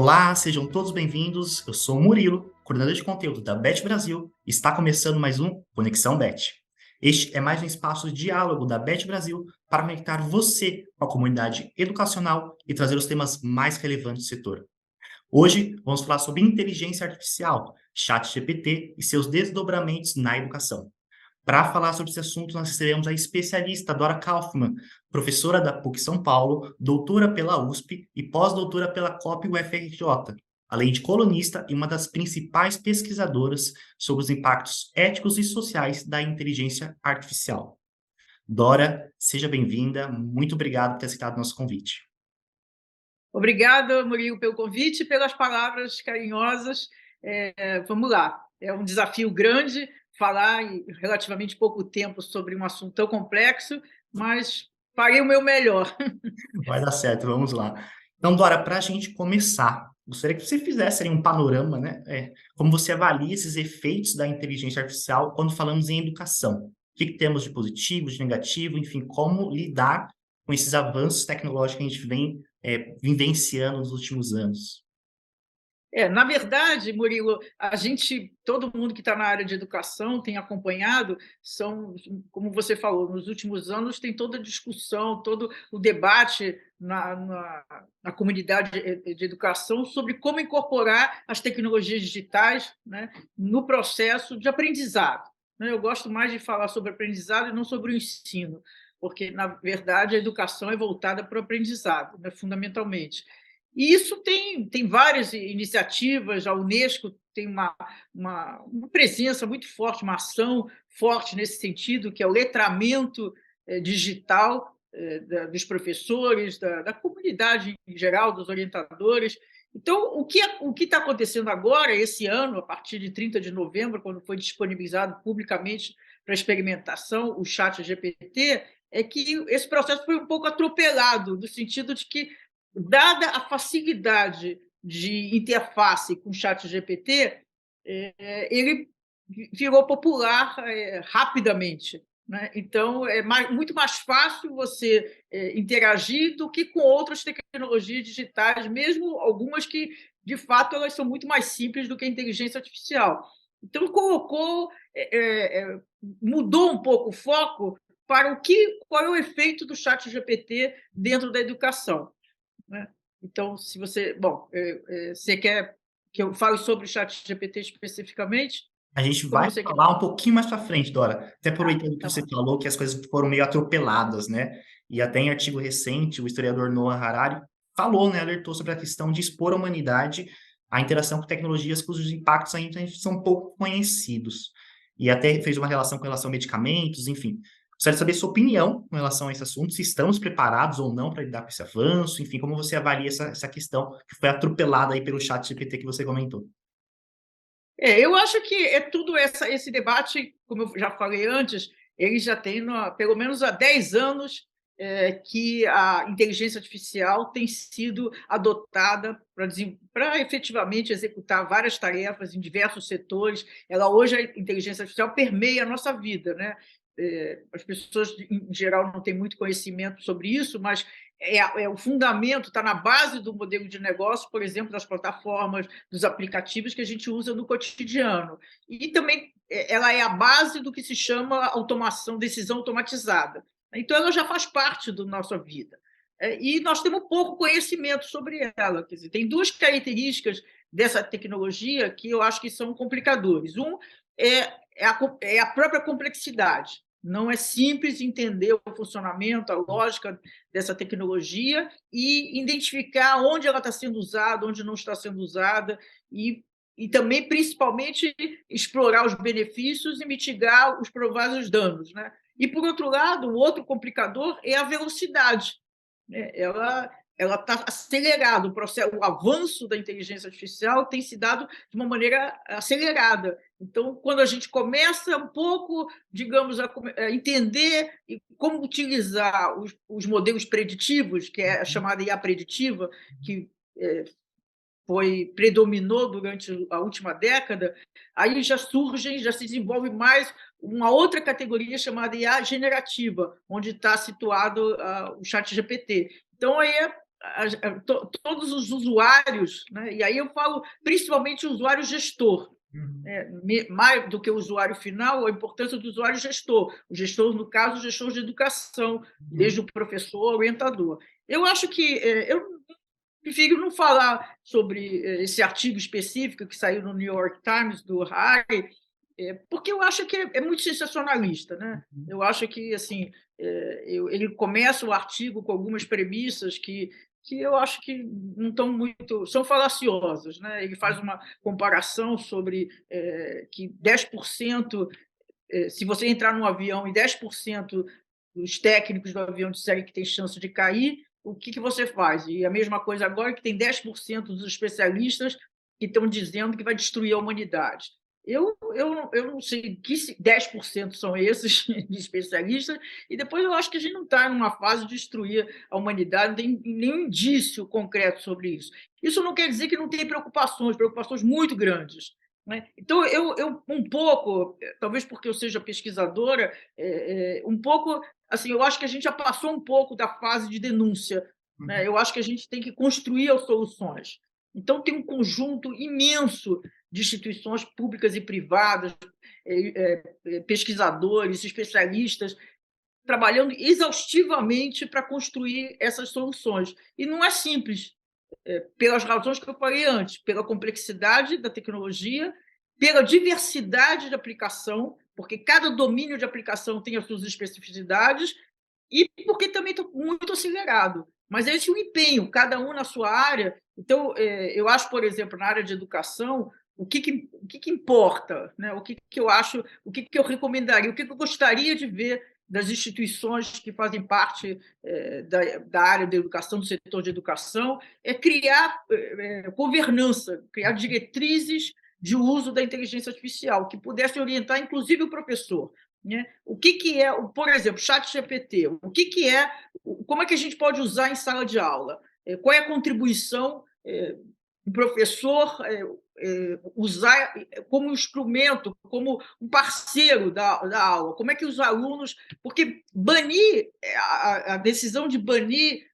Olá, sejam todos bem-vindos. Eu sou o Murilo, coordenador de conteúdo da Bet Brasil, e está começando mais um Conexão Bet. Este é mais um espaço de diálogo da Bet Brasil para conectar você com a comunidade educacional e trazer os temas mais relevantes do setor. Hoje vamos falar sobre inteligência artificial, ChatGPT e seus desdobramentos na educação. Para falar sobre esse assunto, nós recebemos a especialista Dora Kaufmann, professora da PUC São Paulo, doutora pela USP e pós-doutora pela COP UFRJ, além de colunista e uma das principais pesquisadoras sobre os impactos éticos e sociais da inteligência artificial. Dora, seja bem-vinda, muito obrigado por ter aceitado o nosso convite. Obrigada, Murilo, pelo convite e pelas palavras carinhosas. Vamos lá, é um desafio grande falar em relativamente pouco tempo sobre um assunto tão complexo, mas farei o meu melhor. Vai dar certo, vamos lá. Então, Dora, para a gente começar, gostaria que você fizesse ali um panorama, né? Como você avalia esses efeitos da inteligência artificial quando falamos em educação? O que temos de positivo, de negativo, enfim, como lidar com esses avanços tecnológicos que a gente vem vivenciando nos últimos anos? Na verdade, Murilo, todo mundo que está na área de educação tem acompanhado, como você falou, nos últimos anos tem toda a discussão, todo o debate na comunidade de educação sobre como incorporar as tecnologias digitais, né, no processo de aprendizado. Né? Eu gosto mais de falar sobre aprendizado e não sobre o ensino, porque, na verdade, a educação é voltada para o aprendizado, né, fundamentalmente. E isso tem várias iniciativas, a Unesco tem uma presença muito forte, uma ação forte nesse sentido, que é o letramento digital dos professores, da comunidade em geral, dos orientadores. Então, o que está acontecendo agora, esse ano, a partir de 30 de novembro, quando foi disponibilizado publicamente para experimentação o ChatGPT, é que esse processo foi um pouco atropelado, no sentido de que, dada a facilidade de interface com o ChatGPT, ele virou popular rapidamente. Né? Então, muito mais fácil você interagir do que com outras tecnologias digitais, mesmo algumas que, de fato, elas são muito mais simples do que a inteligência artificial. Então, mudou um pouco o foco para qual é o efeito do ChatGPT dentro da educação. Né? Então, se você... você quer que eu fale sobre o ChatGPT especificamente? A gente Como vai você quer? falar um pouquinho mais para frente, Dora. Até aproveitando que Tá você bom. falou que as coisas foram meio atropeladas, né? E até em artigo recente, o historiador Noah Harari falou, né, alertou sobre a questão de expor a humanidade à interação com tecnologias cujos impactos ainda são pouco conhecidos. E até fez uma relação com medicamentos, enfim. Gostaria de saber sua opinião com relação a esse assunto, se estamos preparados ou não para lidar com esse avanço, enfim, como você avalia essa questão que foi atropelada aí pelo chat GPT que você comentou. Eu acho que esse debate, como eu já falei antes, ele já tem pelo menos há 10 anos que a inteligência artificial tem sido adotada para efetivamente executar várias tarefas em diversos setores. Hoje, a inteligência artificial permeia a nossa vida, né? As pessoas, em geral, não têm muito conhecimento sobre isso, mas o fundamento, está na base do modelo de negócio, por exemplo, das plataformas, dos aplicativos que a gente usa no cotidiano. E também ela é a base do que se chama automação, decisão automatizada. Então, ela já faz parte da nossa vida. E nós temos pouco conhecimento sobre ela. Quer dizer, tem duas características dessa tecnologia que eu acho que são complicadores. É a própria complexidade. Não é simples entender o funcionamento, a lógica dessa tecnologia e identificar onde ela está sendo usada, onde não está sendo usada, e também, principalmente, explorar os benefícios e mitigar os prováveis danos. Né? E, por outro lado, o outro complicador é a velocidade. Né? Ela está acelerada, o avanço da inteligência artificial tem se dado de uma maneira acelerada. Então, quando a gente começa um pouco, digamos, a entender como utilizar os modelos preditivos, que é a chamada IA preditiva, que predominou durante a última década, aí já se desenvolve mais uma outra categoria chamada IA generativa, onde está situado o ChatGPT. Então, aí todos os usuários, né? E aí eu falo principalmente o usuário gestor, mais do que o usuário final, a importância do usuário gestor. O gestor, no caso, o gestor de educação, desde o professor ao orientador. Eu acho que eu prefiro não falar sobre esse artigo específico que saiu no New York Times, do Harry, porque eu acho que é muito sensacionalista, né? Eu acho que assim ele começa o artigo com algumas premissas que eu acho que não estão muito, são falaciosas, né? Ele faz uma comparação sobre que 10%, se você entrar num avião e 10% dos técnicos do avião disserem que tem chance de cair, o que você faz? E a mesma coisa agora, que tem 10% dos especialistas que estão dizendo que vai destruir a humanidade. Eu não sei que 10% são esses de especialistas, e depois eu acho que a gente não está numa fase de destruir a humanidade, não tem nenhum indício concreto sobre isso. Isso não quer dizer que não tem preocupações muito grandes, né? Então, eu um pouco, talvez porque eu seja pesquisadora, um pouco, assim, eu acho que a gente já passou um pouco da fase de denúncia, né? Eu acho que a gente tem que construir as soluções. Então, tem um conjunto imenso de instituições públicas e privadas, pesquisadores, especialistas, trabalhando exaustivamente para construir essas soluções. E não é simples, pelas razões que eu falei antes, pela complexidade da tecnologia, pela diversidade de aplicação, porque cada domínio de aplicação tem as suas especificidades, e porque também está muito acelerado. Mas esse é o empenho, cada um na sua área. Então, eu acho, por exemplo, na área de educação, o que importa, né? O que eu acho, o que eu recomendaria, o que eu gostaria de ver das instituições que fazem parte da área da educação, do setor de educação, é criar governança, criar diretrizes de uso da inteligência artificial, que pudesse orientar, inclusive, o professor, né? O que é, por exemplo, chat GPT? Como é que a gente pode usar em sala de aula? Qual é a contribuição do professor usar como instrumento, como um parceiro da aula? Como é que os alunos... Porque banir, a decisão de banir,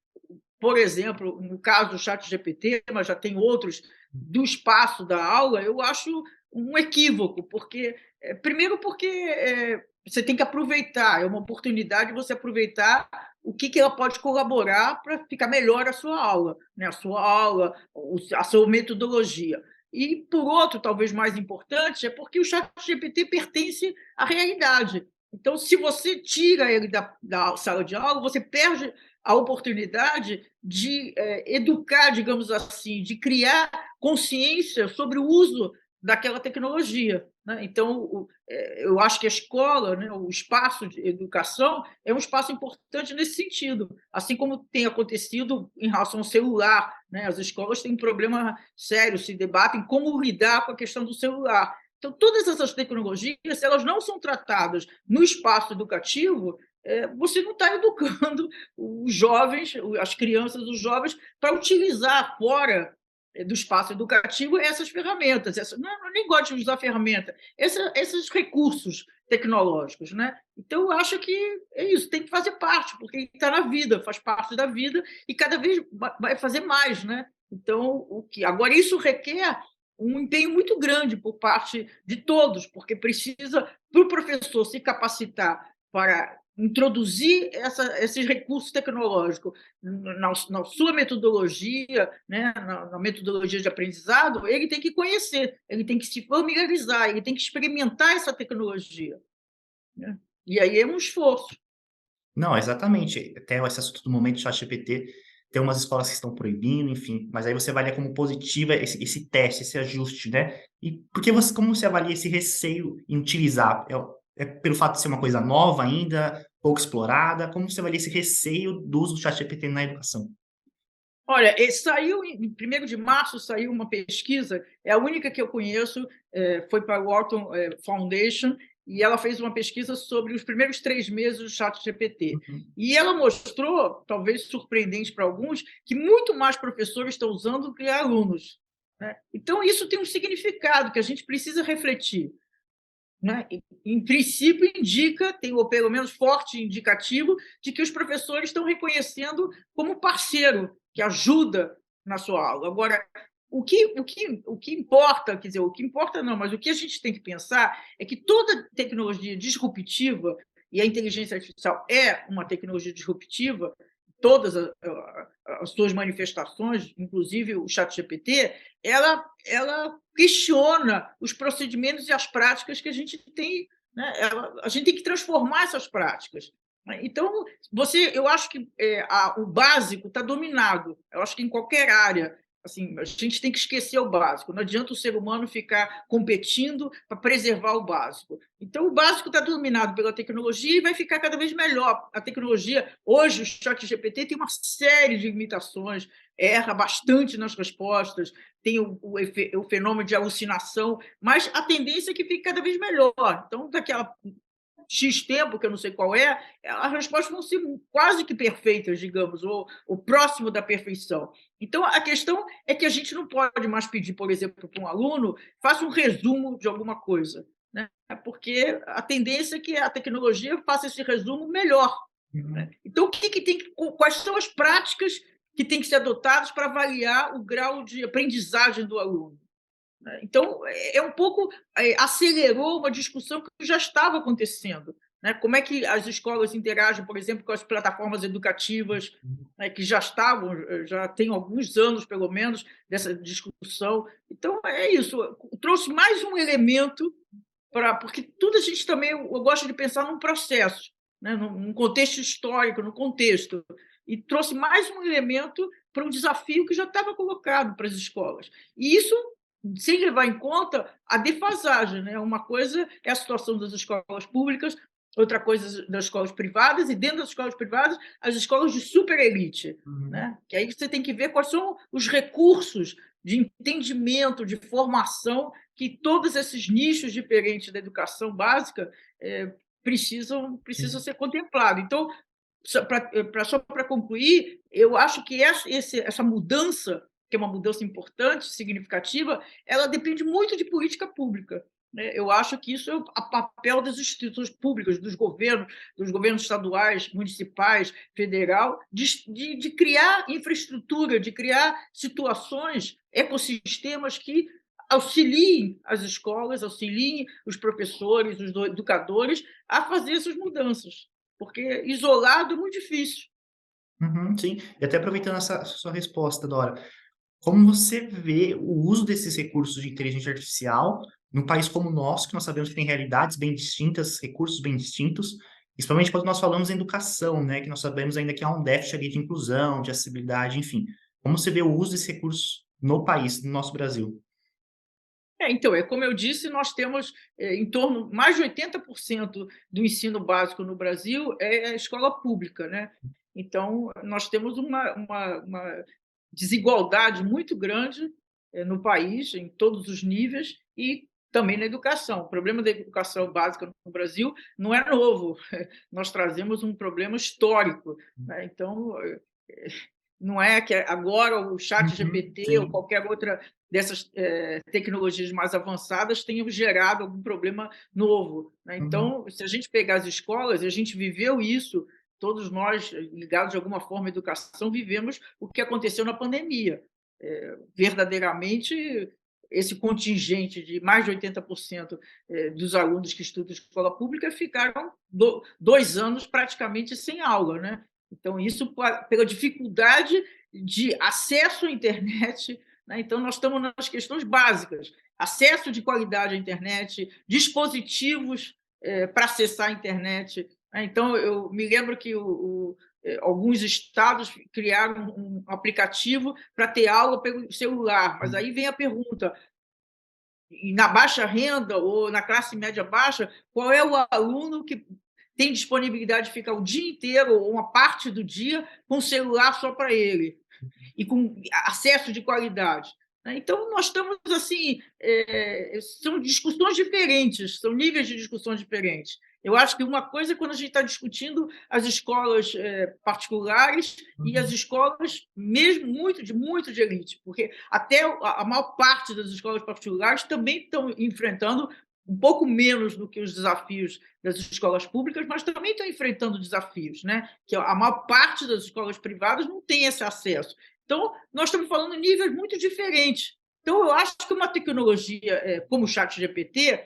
por exemplo, no caso do chat GPT, mas já tem outros, do espaço da aula, eu acho um equívoco, porque, primeiro, porque você tem que aproveitar, é uma oportunidade de você aproveitar o que ela pode colaborar para ficar melhor a sua aula, né? A sua metodologia. E, por outro, talvez mais importante, é porque o chat GPT pertence à realidade. Então, se você tira ele da sala de aula, você perde a oportunidade de educar, digamos assim, de criar consciência sobre o uso daquela tecnologia, né? Então, eu acho que a escola, né, o espaço de educação, é um espaço importante nesse sentido, assim como tem acontecido em relação ao celular, né? As escolas têm um problema sério, se debatem como lidar com a questão do celular. Então, todas essas tecnologias, se elas não são tratadas no espaço educativo, você não está educando os jovens, as crianças, os jovens, para utilizar fora do espaço educativo essas ferramentas. Eu nem gosto de usar ferramenta, esses recursos tecnológicos, né? Então, eu acho que é isso, tem que fazer parte, porque está na vida, faz parte da vida, e cada vez vai fazer mais, né? Então, agora isso requer um empenho muito grande por parte de todos, porque precisa, para o professor se capacitar para introduzir esses recursos tecnológicos na sua metodologia, né, na metodologia de aprendizado, ele tem que conhecer, ele tem que se familiarizar, ele tem que experimentar essa tecnologia, né? E aí é um esforço. Não, exatamente. Até esse assunto do momento do ChatGPT, tem umas escolas que estão proibindo, enfim, mas aí você avalia como positiva esse teste, esse ajuste, né? E como você avalia esse receio em utilizar? É pelo fato de ser uma coisa nova ainda, pouco explorada? Como você avalia esse receio do uso do ChatGPT na educação? Olha, saiu em 1º de março, saiu uma pesquisa, é a única que eu conheço, foi para a Wharton Foundation, e ela fez uma pesquisa sobre os primeiros 3 meses do ChatGPT. Uhum. E ela mostrou, talvez surpreendente para alguns, que muito mais professores estão usando do que alunos, né? Então, isso tem um significado que a gente precisa refletir, né? Em princípio, ou pelo menos forte indicativo, de que os professores estão reconhecendo como parceiro que ajuda na sua aula. Agora, o que importa, quer dizer, o que importa não, mas o que a gente tem que pensar é que toda tecnologia disruptiva, e a inteligência artificial é uma tecnologia disruptiva, todas as suas manifestações, inclusive o ChatGPT, ela questiona os procedimentos e as práticas que a gente tem, né? A gente tem que transformar essas práticas. Então, eu acho que o básico está dominado. Eu acho que em qualquer área, assim, a gente tem que esquecer o básico. Não adianta o ser humano ficar competindo para preservar o básico. Então, o básico está dominado pela tecnologia e vai ficar cada vez melhor. A tecnologia, hoje, o ChatGPT tem uma série de limitações, erra bastante nas respostas, tem o fenômeno de alucinação, mas a tendência é que fique cada vez melhor. Então, daquela X tempo, que eu não sei qual é, as respostas vão ser quase que perfeitas, digamos, ou próximo da perfeição. Então, a questão é que a gente não pode mais pedir, por exemplo, para um aluno, faça um resumo de alguma coisa, né? Porque a tendência é que a tecnologia faça esse resumo melhor. Né? Então, quais são as práticas que têm que ser adotadas para avaliar o grau de aprendizagem do aluno? Então, um pouco acelerou uma discussão que já estava acontecendo. Né? Como é que as escolas interagem, por exemplo, com as plataformas educativas, né, que já tem alguns anos, pelo menos, dessa discussão. Então, é isso. Trouxe mais um elemento porque tudo a gente também, eu gosto de pensar num processo, né, num contexto histórico, no contexto, e trouxe mais um elemento para um desafio que já estava colocado para as escolas. E isso sem levar em conta a defasagem, né? Uma coisa é a situação das escolas públicas, outra coisa das escolas privadas, e dentro das escolas privadas, as escolas de super elite, Uhum. né? Que aí você tem que ver quais são os recursos de entendimento, de formação que todos esses nichos diferentes da educação básica precisam Sim. ser contemplados. Então, só para concluir, eu acho que essa mudança, que é uma mudança importante, significativa, ela depende muito de política pública. Né? Eu acho que isso é o papel das instituições públicas, dos governos estaduais, municipais, federal, de criar infraestrutura, de criar situações, ecossistemas que auxiliem as escolas, auxiliem os professores, os educadores a fazer essas mudanças, porque isolado é muito difícil. Uhum, sim. E até aproveitando essa sua resposta, Dora, como você vê o uso desses recursos de inteligência artificial num país como o nosso, que nós sabemos que tem realidades bem distintas, recursos bem distintos, principalmente quando nós falamos em educação, né, que nós sabemos ainda que há um déficit ali de inclusão, de acessibilidade, enfim. Como você vê o uso desses recursos no país, no nosso Brasil? Então, como eu disse, nós temos em torno mais de 80% do ensino básico no Brasil é a escola pública, né? Então, nós temos uma desigualdade muito grande no país, em todos os níveis, e também na educação. O problema da educação básica no Brasil não é novo, nós trazemos um problema histórico. Né? Então, não é que agora o chat Uhum, GPT ou sim. qualquer outra dessas tecnologias mais avançadas tenham gerado algum problema novo. Né? Uhum, Então, se a gente pegar as escolas, a gente viveu isso, todos nós, ligados de alguma forma à educação, vivemos o que aconteceu na pandemia. Verdadeiramente, esse contingente de mais de 80% dos alunos que estudam escola pública ficaram 2 anos praticamente sem aula, né? Então, isso pela dificuldade de acesso à internet. Né? Então, nós estamos nas questões básicas: acesso de qualidade à internet, dispositivos para acessar a internet. Né? Então, eu me lembro que alguns estados criaram um aplicativo para ter aula pelo celular, mas aí vem a pergunta: na baixa renda ou na classe média baixa, qual é o aluno que tem disponibilidade de ficar o dia inteiro ou uma parte do dia com o celular só para ele e com acesso de qualidade? Né? Então, nós estamos assim, são discussões diferentes, são níveis de discussões diferentes. Eu acho que uma coisa é quando a gente está discutindo as escolas particulares e as uhum, escolas mesmo muito de elite, porque até a maior parte das escolas particulares também estão enfrentando um pouco menos do que os desafios das escolas públicas, mas também estão enfrentando desafios, né? Que a maior parte das escolas privadas não tem esse acesso. Então, nós estamos falando em níveis muito diferentes. Então, eu acho que uma tecnologia como o ChatGPT,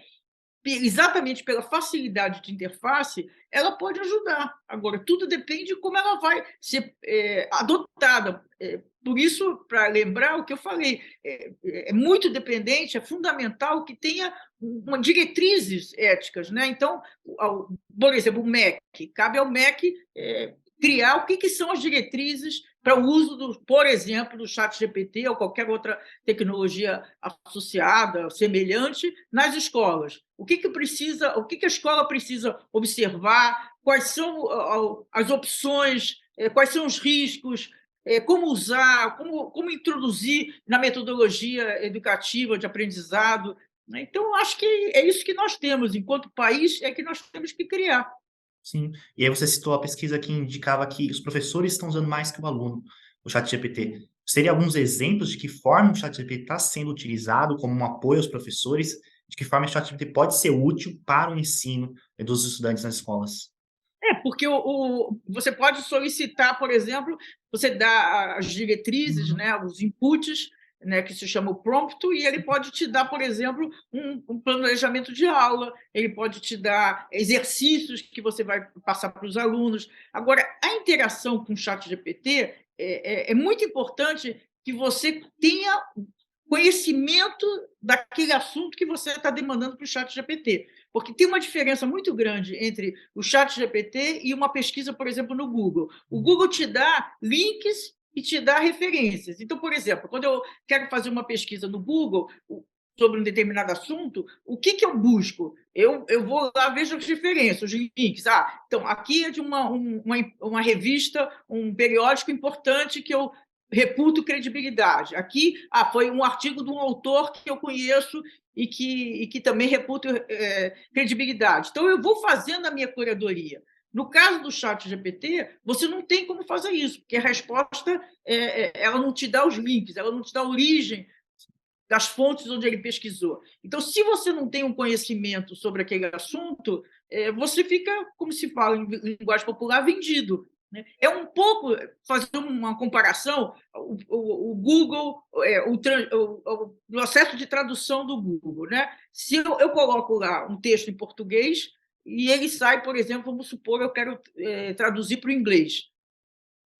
exatamente pela facilidade de interface, ela pode ajudar. Agora, tudo depende de como ela vai ser adotada. Por isso, para lembrar o que eu falei, é muito dependente, é fundamental que tenha diretrizes éticas, né? Então, por exemplo, o MEC, cabe ao MEC criar o que são as diretrizes para o uso, por exemplo, do ChatGPT ou qualquer outra tecnologia associada, semelhante, nas escolas. O que precisa, o que a escola precisa observar, quais são as opções, quais são os riscos, como usar, como introduzir na metodologia educativa de aprendizado. Então, acho que é isso que nós temos, enquanto país, é que nós temos que criar. Sim. E aí você citou a pesquisa que indicava que os professores estão usando mais que o aluno, o ChatGPT. Seria alguns exemplos de que forma o ChatGPT está sendo utilizado como um apoio aos professores, de que forma o ChatGPT pode ser útil para o ensino dos estudantes nas escolas? Porque você pode solicitar, por exemplo, você dá as diretrizes, Uhum. né, os inputs, né, que se chama o prompt, e ele pode te dar, por exemplo, um planejamento de aula, ele pode te dar exercícios que você vai passar para os alunos. Agora, a interação com o chat GPT é muito importante que você tenha conhecimento daquele assunto que você está demandando para o chat GPT. Porque tem uma diferença muito grande entre o chat GPT e uma pesquisa, por exemplo, no Google. O Google te dá links e te dá referências. Então, por exemplo, quando eu quero fazer uma pesquisa no Google sobre um determinado assunto, o que eu busco? Eu vou lá, vejo as referências, os links. Então, aqui é de uma revista, um periódico importante que eu reputo credibilidade. Aqui, foi um artigo de um autor que eu conheço e que também reputo credibilidade. Então, eu vou fazendo a minha curadoria. No caso do chat GPT, você não tem como fazer isso, porque a resposta ela não te dá os links, ela não te dá a origem das fontes onde ele pesquisou. Então, se você não tem um conhecimento sobre aquele assunto, você fica, como se fala em linguagem popular, vendido. Né? É um pouco, fazer uma comparação, o Google, o processo de tradução do Google. Né? Se eu coloco lá um texto em português e ele sai, por exemplo, vamos supor, eu quero traduzir para o inglês.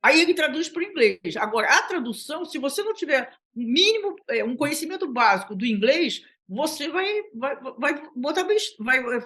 Aí ele traduz para o inglês. Agora, a tradução, se você não tiver um mínimo, um conhecimento básico do inglês, você vai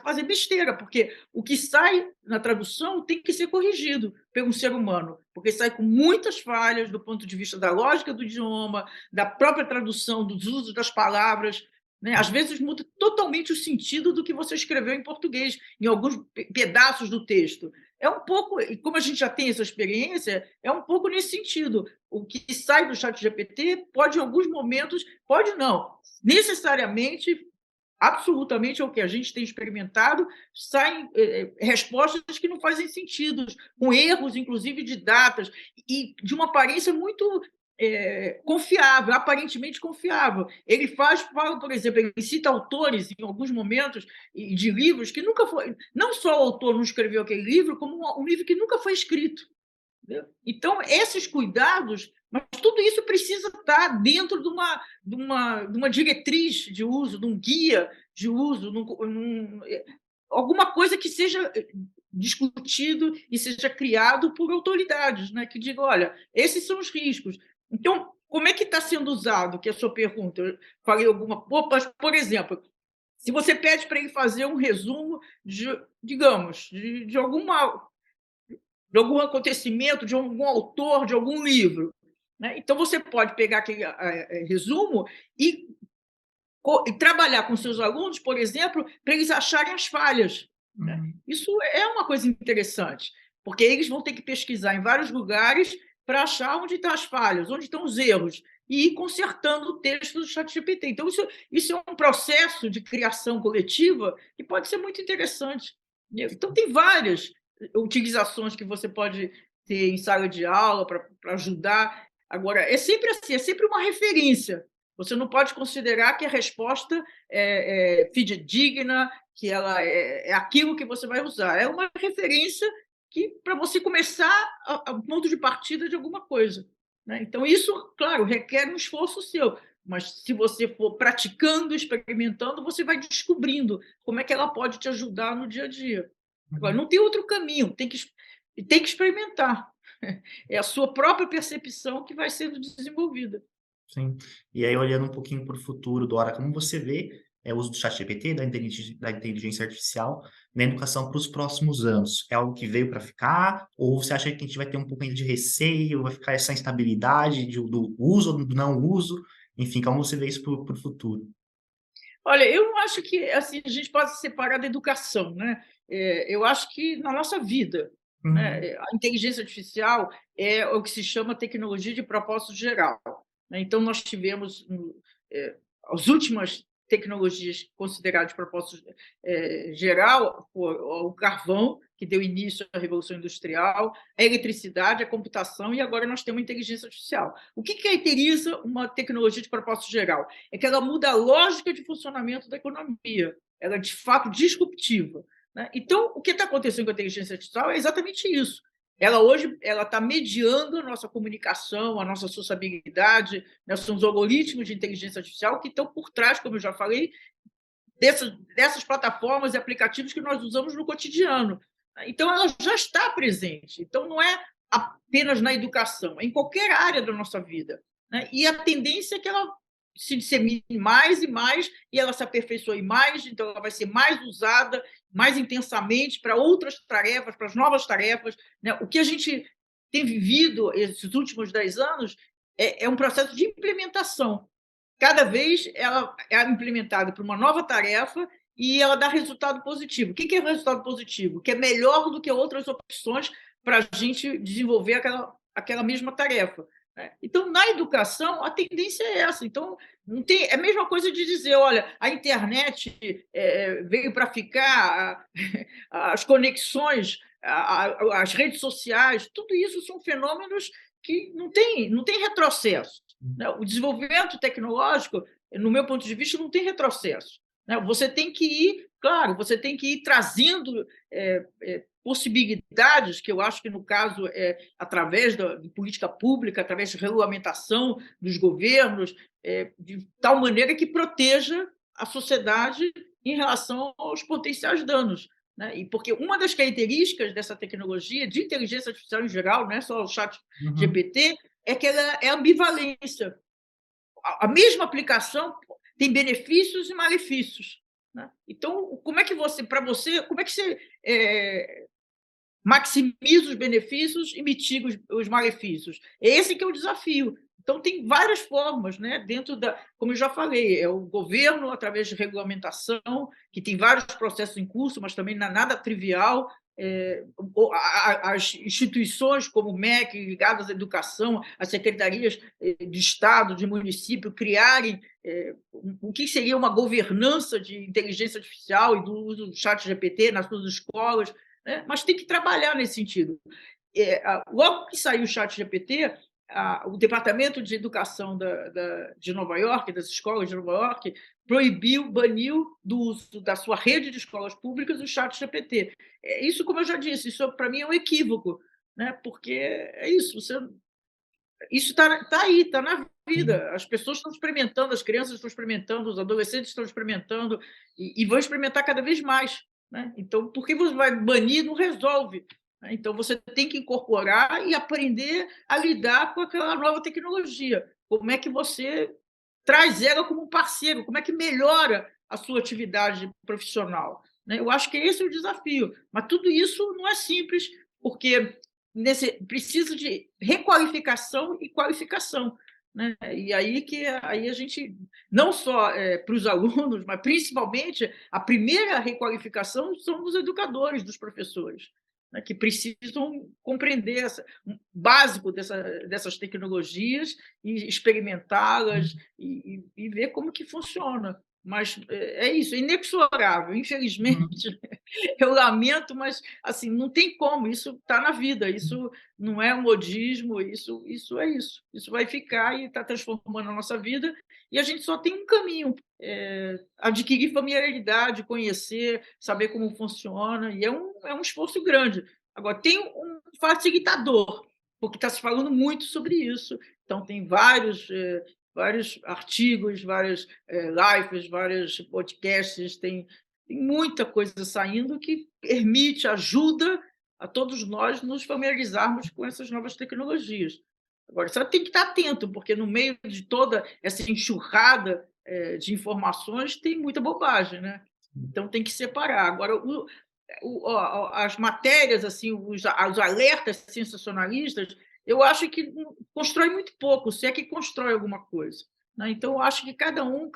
fazer besteira, porque o que sai na tradução tem que ser corrigido por um ser humano, porque sai com muitas falhas do ponto de vista da lógica do idioma, da própria tradução, dos usos das palavras. Né? Às vezes muda totalmente o sentido do que você escreveu em português, em alguns pedaços do texto. É um pouco, e como a gente já tem essa experiência, é um pouco nesse sentido. O que sai do chat GPT pode, em alguns momentos, pode não, necessariamente, absolutamente é o que a gente tem experimentado, saem respostas que não fazem sentido, com erros, inclusive, de datas, e de uma aparência muito confiável, aparentemente confiável. Ele fala, por exemplo, ele cita autores em alguns momentos de livros que nunca foi, não só o autor não escreveu aquele livro, como um livro que nunca foi escrito. Entendeu? Então, esses cuidados, mas tudo isso precisa estar dentro de uma diretriz de uso, de um guia de uso, alguma coisa que seja discutido e seja criado por autoridades, né, que digam, olha, esses são os riscos. Então, como é que está sendo usado, que é a sua pergunta? Eu falei alguma... Por exemplo, se você pede para ele fazer um resumo, digamos, de algum acontecimento, de algum autor, de algum livro. Né? Então, você pode pegar aquele resumo e trabalhar com seus alunos, por exemplo, para eles acharem as falhas. Né? Uhum. Isso é uma coisa interessante, porque eles vão ter que pesquisar em vários lugares para achar onde estão as falhas, onde estão os erros, e ir consertando o texto do ChatGPT. Então, isso é um processo de criação coletiva que pode ser muito interessante. Então, tem várias utilizações que você pode ter em sala de aula para ajudar. Agora, é sempre assim, é sempre uma referência. Você não pode considerar que a resposta é fidedigna, que ela é aquilo que você vai usar. É uma referência que para você começar a ponto de partida de alguma coisa. né? Então, isso, claro, requer um esforço seu, mas se você for praticando, experimentando, você vai descobrindo como é que ela pode te ajudar no dia a dia. Agora, Uhum. não tem outro caminho, tem que experimentar. É a sua própria percepção que vai sendo desenvolvida. Sim. E aí, olhando um pouquinho para o futuro, Dora, como você vê o uso do ChatGPT, da inteligência artificial, na educação para os próximos anos? É algo que veio para ficar? Ou você acha que a gente vai ter um pouco ainda de receio, vai ficar essa instabilidade do uso ou do não uso? Enfim, como você vê isso para o futuro? Olha, eu não acho que assim, a gente pode separar da educação, né? Eu acho que na nossa vida, Uhum. né, a inteligência artificial é o que se chama tecnologia de propósito geral, né? Então, nós tivemos as últimas tecnologias consideradas de propósito geral, o carvão, que deu início à Revolução Industrial, a eletricidade, a computação, e agora nós temos a inteligência artificial. O que caracteriza uma tecnologia de propósito geral? É que ela muda a lógica de funcionamento da economia, ela é de fato disruptiva, né? Então, o que está acontecendo com a inteligência artificial é exatamente isso. Ela hoje está mediando a nossa comunicação, a nossa sociabilidade, né? São os algoritmos de inteligência artificial que estão por trás, como eu já falei, dessas plataformas e aplicativos que nós usamos no cotidiano. Então, ela já está presente. Então, não é apenas na educação, é em qualquer área da nossa vida, né? E a tendência é que ela se dissemine mais e mais, e ela se aperfeiçoe mais, então ela vai ser mais usada, mais intensamente para outras tarefas, para as novas tarefas, né? O que a gente tem vivido esses últimos 10 anos é um processo de implementação. Cada vez ela é implementada para uma nova tarefa e ela dá resultado positivo. O que é resultado positivo? Que é melhor do que outras opções para a gente desenvolver aquela mesma tarefa, né? Então, na educação, a tendência é essa. Então, não tem, é a mesma coisa de dizer, olha, a internet veio para ficar, as conexões, as redes sociais, tudo isso são fenômenos que não tem retrocesso, né? O desenvolvimento tecnológico, no meu ponto de vista, não tem retrocesso, né? Você tem que ir, claro, você tem que ir trazendo possibilidades, que eu acho que, no caso, através de política pública, através de regulamentação dos governos, de tal maneira que proteja a sociedade em relação aos potenciais danos, né? E porque uma das características dessa tecnologia, de inteligência artificial em geral, não é só o chat Uhum. GPT, é que ela é ambivalência. A mesma aplicação tem benefícios e malefícios, né? Então, como é que como é que você maximiza os benefícios e mitiga os malefícios? Esse que é o desafio. Então, tem várias formas, né? Dentro da, como eu já falei, é o governo, através de regulamentação, que tem vários processos em curso, mas também não é nada trivial. As instituições como o MEC, ligadas à educação, as secretarias de Estado, de município, criarem o que seria uma governança de inteligência artificial e do uso do chat GPT nas suas escolas, né? Mas tem que trabalhar nesse sentido. Logo que saiu o chat GPT, o Departamento de Educação de Nova York, das escolas de Nova York, baniu do uso da sua rede de escolas públicas o chat GPT. Isso, como eu já disse, isso para mim é um equívoco, né? Porque é isso, isso está aí, está na Sim. vida. As pessoas estão experimentando, as crianças estão experimentando, os adolescentes estão experimentando e vão experimentar cada vez mais, né? Então, por que você vai banir? Não resolve, né? Então, você tem que incorporar e aprender a lidar com aquela nova tecnologia. Como é que você traz ela como um parceiro? Como é que melhora a sua atividade profissional, né? Eu acho que esse é o desafio. Mas tudo isso não é simples, porque precisa de requalificação e qualificação, né? E aí a gente, não só para os alunos, mas principalmente a primeira requalificação são dos educadores, dos professores, né? Que precisam compreender um básico dessas tecnologias e experimentá-las e ver como que funciona. Mas é isso, é inexorável. Uhum. Infelizmente, eu lamento, mas assim, não tem como, isso está na vida, isso não é um modismo, isso é isso. Isso vai ficar e está transformando a nossa vida, e a gente só tem um caminho, adquirir familiaridade, conhecer, saber como funciona, e é um esforço grande. Agora, tem um facilitador, porque está se falando muito sobre isso. Então, tem vários artigos, várias lives, vários podcasts, tem muita coisa saindo que permite, ajuda a todos nós nos familiarizarmos com essas novas tecnologias. Agora, você tem que estar atento, porque no meio de toda essa enxurrada de informações tem muita bobagem, né? Então tem que separar. Agora, as matérias, assim, os alertas sensacionalistas, eu acho que constrói muito pouco, se é que constrói alguma coisa, né? Então, eu acho que cada um,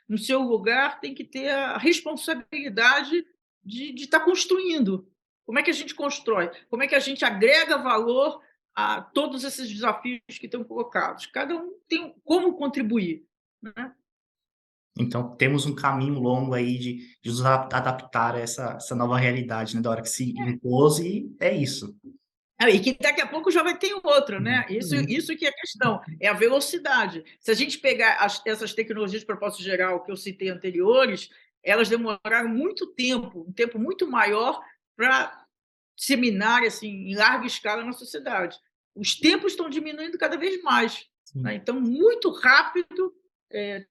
no seu lugar, tem que ter a responsabilidade de estar construindo. Como é que a gente constrói? Como é que a gente agrega valor a todos esses desafios que estão colocados? Cada um tem como contribuir, né? Então, temos um caminho longo aí de nos adaptar a essa nova realidade, né, da hora que se impôs, e é isso. E que daqui a pouco já vai ter outro, né? Exatamente. Isso que é a questão, é a velocidade. Se a gente pegar essas tecnologias de propósito geral que eu citei anteriores, elas demoraram muito tempo, um tempo muito maior para disseminar assim, em larga escala na sociedade. Os tempos estão diminuindo cada vez mais, né? Então, muito rápido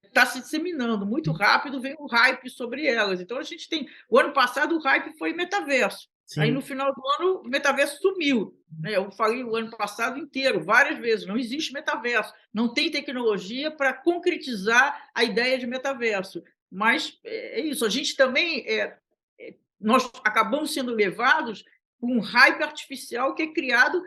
está se disseminando, muito rápido vem o hype sobre elas. Então, a gente tem... O ano passado, o hype foi metaverso. Aí, no Sim. final do ano, o metaverso sumiu, né? Eu falei o ano passado inteiro, várias vezes, não existe metaverso, não tem tecnologia para concretizar a ideia de metaverso. Mas é isso, a gente também... nós acabamos sendo levados por um hype artificial que é criado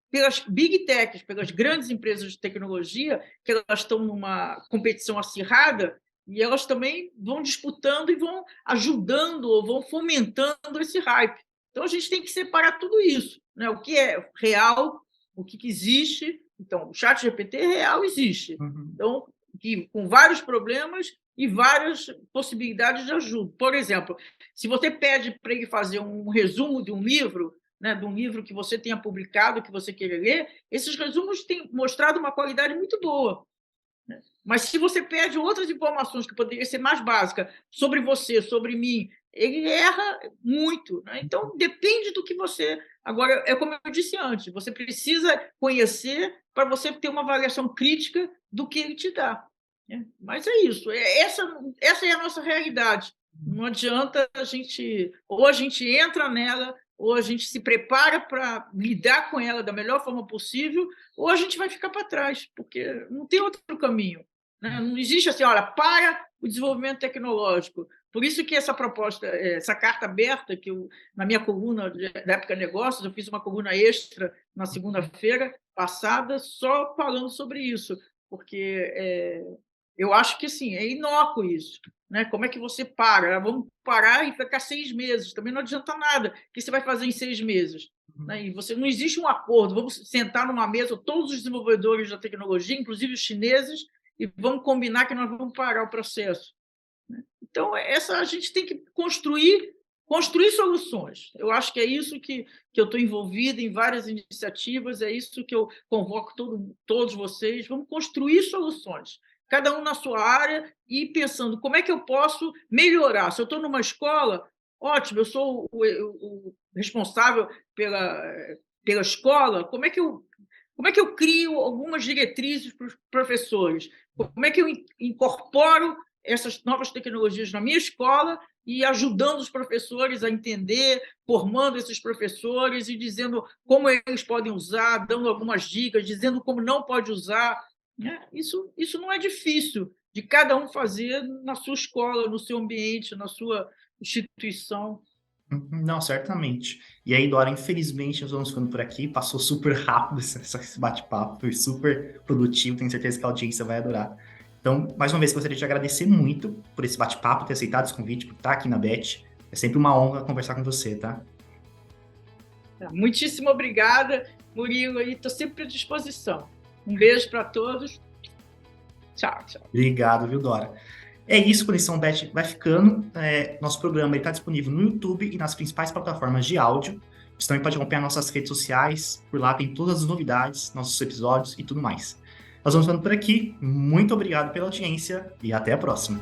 pelas big techs, pelas grandes empresas de tecnologia, que elas estão numa competição acirrada e elas também vão disputando e vão ajudando ou vão fomentando esse hype. Então, a gente tem que separar tudo isso, né? O que é real, o que existe. Então, o ChatGPT real existe. Uhum. Então, com vários problemas e várias possibilidades de ajuda. Por exemplo, se você pede para ele fazer um resumo de um livro, né, de um livro que você tenha publicado, que você queira ler, esses resumos têm mostrado uma qualidade muito boa. Né? Mas se você pede outras informações que poderiam ser mais básicas sobre você, sobre mim, ele erra muito. Né? Então, depende do que você... Agora, é como eu disse antes, você precisa conhecer para você ter uma avaliação crítica do que ele te dá. Né? Mas é isso, essa é a nossa realidade. Não adianta a gente... Ou a gente entra nela, ou a gente se prepara para lidar com ela da melhor forma possível, ou a gente vai ficar para trás, porque não tem outro caminho. Né? Não existe assim, olha, para o desenvolvimento tecnológico. Por isso que essa proposta, essa carta aberta, que eu, na minha coluna da Época Negócios, eu fiz uma coluna extra na segunda-feira passada só falando sobre isso, porque eu acho que assim, é inócuo isso. Né? Como é que você para? Vamos parar e ficar 6 meses. Também não adianta nada. O que você vai fazer em 6 meses? Né? E você, não existe um acordo. Vamos sentar numa mesa, todos os desenvolvedores da tecnologia, inclusive os chineses, e vamos combinar que nós vamos parar o processo. Né? Então, a gente tem que construir soluções. Eu acho que é isso que eu estou envolvida em várias iniciativas, é isso que eu convoco todos vocês. Vamos construir soluções, cada um na sua área, e pensando como é que eu posso melhorar. Se eu estou numa escola, ótimo, eu sou o responsável pela escola, como é que eu crio algumas diretrizes para os professores? Como é que eu incorporo essas novas tecnologias na minha escola e ajudando os professores a entender, formando esses professores e dizendo como eles podem usar, dando algumas dicas, dizendo como não pode usar. Isso não é difícil de cada um fazer na sua escola, no seu ambiente, na sua instituição. Não, certamente. E aí, Dora, infelizmente, nós vamos ficando por aqui. Passou super rápido esse bate-papo, foi super produtivo. Tenho certeza que a audiência vai adorar. Então, mais uma vez, gostaria de agradecer muito por esse bate-papo, ter aceitado esse convite, por estar aqui na BET. É sempre uma honra conversar com você, tá? Muitíssimo obrigada, Murilo, e estou sempre à disposição. Um beijo para todos. Tchau, tchau. Obrigado, viu, Dora? É isso, Conexão BET vai ficando. Nosso programa está disponível no YouTube e nas principais plataformas de áudio. Você também pode acompanhar nossas redes sociais. Por lá tem todas as novidades, nossos episódios e tudo mais. Nós vamos ficando por aqui. Muito obrigado pela audiência e até a próxima.